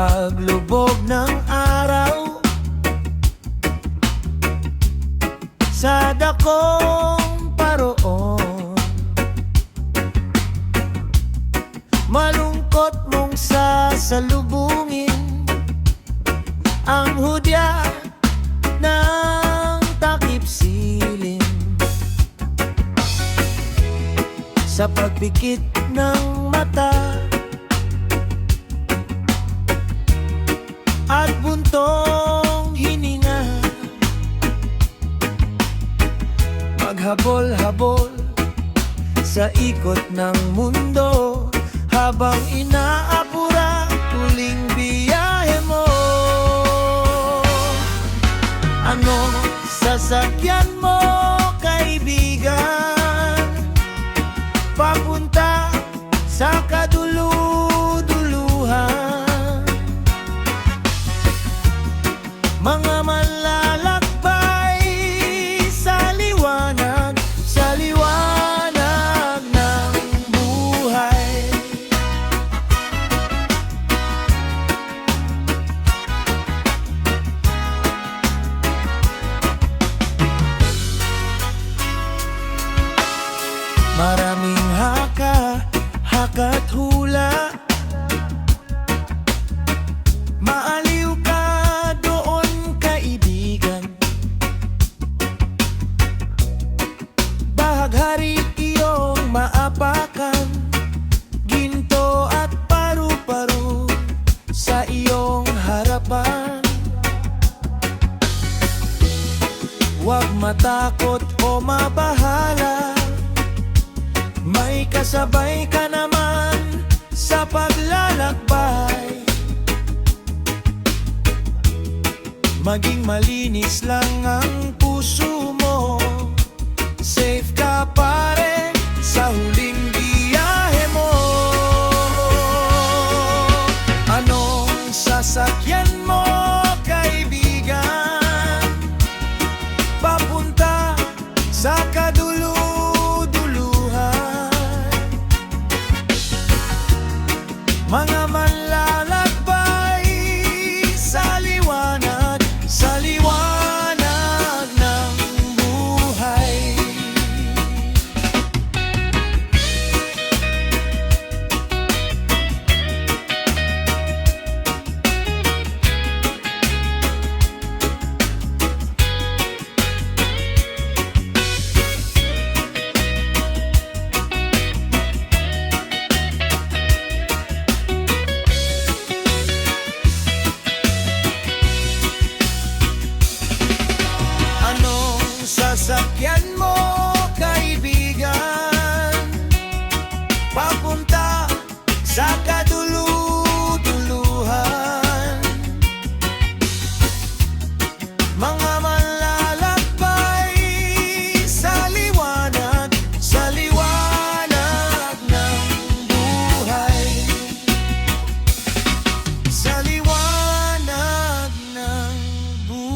paglubog ng araw, sa dakong paroon, malungkot mong sasalubungin ang hudya ng takip silim. Sa pagpikit ng mata at buntong hininga, maghabol-habol sa ikot ng mundo, habang inaapura tuling biyahe mo. Ano sasakyan mo, kaibigan, papunta sa kaduluduluhan? Mga manlalakbay sa liwanag ng buhay. Maraming haka't hula, maaliw ka doon, kaibigan. Bahaghari iyong maapakan, ginto at paru-paro sa iyong harapan. Huwag matakot o mabahala, may kasabay ka naman sa paglalakbay. Maging malinis lang ang puso mo, safe ka pa rin sa huling biyahe mo. Anong sasakyan mo, kaibigan, papunta sa kaduluduluhan? Mga manlalakbay sa liwanag ng buhay. Sasakyan mo, kaibigan, papunta sa kaduluduluhan? Mga manlalakbay sa liwanag ng buhay. Sa liwanag ng buhay.